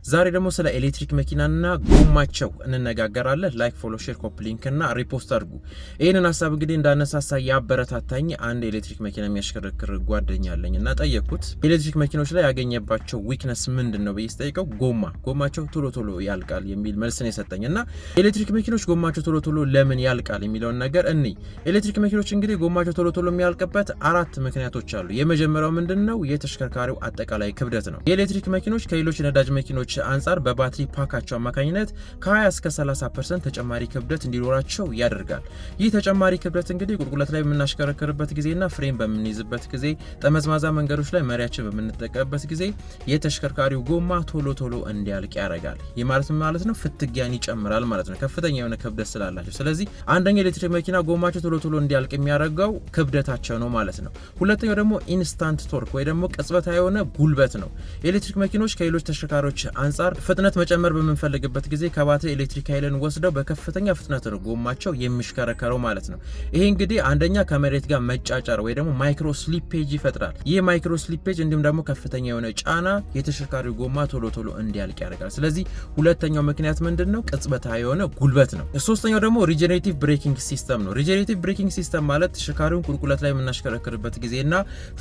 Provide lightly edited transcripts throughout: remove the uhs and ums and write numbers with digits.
ዛሬ ደግሞ ስለ ኤሌክትሪክ መኪናና ጎማቸው እንነጋገራለን። ላይክ ፎሎ ሼር ኮፒ ሊንክ እና ሪፖስት አድርጉ። ይሄንን ሀሳብ እንግዲህ እንዳነሳሳ ያበረታታኝ አንድ ኤሌክትሪክ መኪና የሚያሽከረክር ጓደኛ አለኝ እና ጠየቅኩት ኤሌክትሪክ መኪኖች ላይ ያገኘባቸው ዊክነስ ምንድነው ብዬ ስጠይቀው ጎማቸው ቶሎ ቶሎ ያልቃል የሚል መልስ ነው የሰጠኝ። እና ኤሌክትሪክ መኪኖች ጎማቸው ቶሎ ቶሎ ለምን ያልቃል የሚለውን ነገር ኤሌክትሪክ መኪኖች እንግዲህ ጎማቸው ቶሎ ቶሎ የሚያልቅበት አራት ምክንያቶች አሉ። የመጀመሪያው ምንድነው የተሽከርካሪው አጠቃላይ ክብደት ነው። የኤሌክትሪክ መኪኖች ከሌሎች ነዳጅ መኪኖች አንጻር በባትሪ ፓካቸው አማካኝነት ከ20 እስከ 30% ተጨማሪ ክብደት እንዲኖራቸው ያደርጋል። ይህ ተጨማሪ ክብደት እንግዲህ ቁልቁለት ላይ በምናሽከረክርበት ጊዜና ፍሬም በምንይዝበት ጊዜ፣ ጠመዝማዛ መንገዶች ላይ መሪያችን በምንጠቀምበት ጊዜ የተሽከርካሪው ጎማ ቶሎ ቶሎ እንዲያልቅ ያደርጋል። ይህ ማለት ነው ፍትጊያን ይጨምራል ማለት ነው፣ ከፍተኛ የሆነ ክብደት ስላላቸው። ስለዚህ አንደኛው ኤሌክትሪክ መኪና ጎማቸው ቶሎ ቶሎ እንዲያልቅ የሚያደርገው ክብደታቸው ነው ማለት ነው። ሁለተኛው ደግሞ ኢንስታንት ቶርክ ወይ ደግሞ ቅጽበታዊ የሆነ ጉልበት ነው። ኤሌክትሪክ መኪኖች ከሌሎች ተሽከርካሪዎች አንጻር ፍጥነት መጨመር በምንፈልግበት ጊዜ ከባትሪ ኤሌክትሪክ ኃይልን ወስደው በከፍተኛ ፍጥነት ነው ጎማቸው የሚሽከረከረው ማለት ነው። ይሄ እንግዲህ አንደኛ ከመሬት ጋር መጫጫር ወይ ደግሞ ማይክሮ ስሊፔጅ ይፈጥራል። ይህ ማይክሮ ስሊፔጅ እንዲሁም ደግሞ ከፍተኛ የሆነ ጫና የተሽከርካሪው ጎማ ቶሎ ቶሎ እንዲያልቅ ያደርጋል። ስለዚህ ሁለተኛው ምክንያት ምንድነው? ቅጽበታዊ የሆነ ጉልበት ነው። ሶስተኛው ደግሞ ሪጀነሬቲቭ ብሬኪንግ ሲስተም ነው። ሪጀነሬቲቭ ብሬኪንግ ሲስተም ማለት ተሽከርካሪውን ቁልቁለት ላይ የምናሽከረክርበት ጊዜና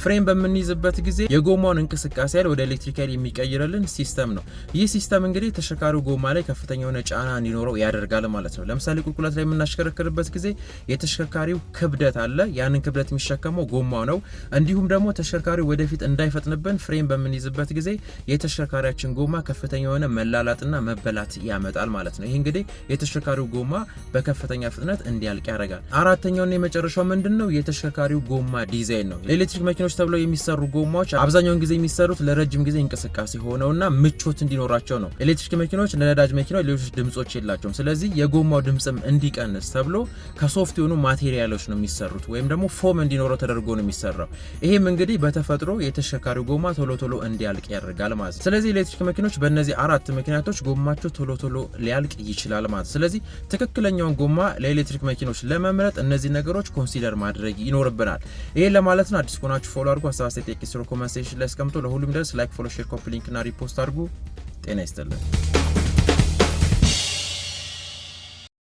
ፍሬም በምንይዝበት ጊዜ የጎማውን እንቅስቃሴ ያለ ወደ ኤሌክትሪክ ኃይል የሚቀይርልን ሲስተም ነው። ይህ ሲስተም እንግዲህ ተሽከርካሪው ጎማ ላይ ከፍተኛ የሆነ ጫና እንዲኖረው ያደርጋል ማለት ነው። ለምሳሌ ቁልቁለት ላይ የምናሽከረክርበት ጊዜ የተሽከርካሪው ክብደት አለ፣ ያንን ክብደት የሚሸከመው ጎማው ነው። እንዲሁም ደግሞ ተሽከርካሪው ወደፊት እንዳይፈጥንብን ፍሬም በምንይዝበት ጊዜ የተሽከርካሪያችን ጎማ ከፍተኛ የሆነ መላላጥና መበላት ያመጣል ማለት ነው። ይህ እንግዲህ የተሽከርካሪው ጎማ በከፍተኛ ፍጥነት እንዲያልቅ ያደርጋል። አራተኛውና የመጨረሻው ምንድነው? የተሽከርካሪው ጎማ ዲዛይን ነው። ለኤሌክትሪክ መኪኖች ተብለው የሚሰሩ ጎማዎች አብዛኛውን ጊዜ የሚሰሩት ለረጅም ጊዜ እንቅስቃሴ ሆነውና ምቾት እንዲኖራቸው ነው። ኤሌክትሪክ መኪኖች ለነዳጅ መኪኖች ሌሎች ድምጾች የላቸውም። ስለዚህ የጎማው ድምጽም እንዲቀንስ ተብሎ ከሶፍት የሆኑ ማቴሪያሎች ነው የሚሰሩት ወይም ደግሞ ፎም እንዲኖረው ተደርጎ ነው የሚሰራው። ይሄም እንግዲህ በተፈጥሮ የተሽከርካሪው ጎማ ቶሎ ቶሎ እንዲያልቅ ያደርጋል ማለት ነው። ስለዚህ ኤሌክትሪክ መኪኖች በእነዚህ አራት ምክንያቶች ጎማቸው ቶሎ ቶሎ ሊያልቅ ይችላል ማለት ነው። ስለዚህ ትክክለኛውን ጎማ ለኤሌክትሪክ መኪኖች ለመምረጥ እነዚህ ነገሮች ኮንሲደር ማድረግ ይኖርብናል። ይሄን ለማለት ነው። አዲስ ከሆናችሁ ፎሎ አድርጉ። ሀሳብ አስተያየት ኮሜንት ሴክሽን ላይ አስቀምጡ። ለሁሉም ድረስ ላይክ ፎሎ ሼር ኮፒ ሊንክ እና ሪፖስት አድርጉ። ጤና ይስጥልን።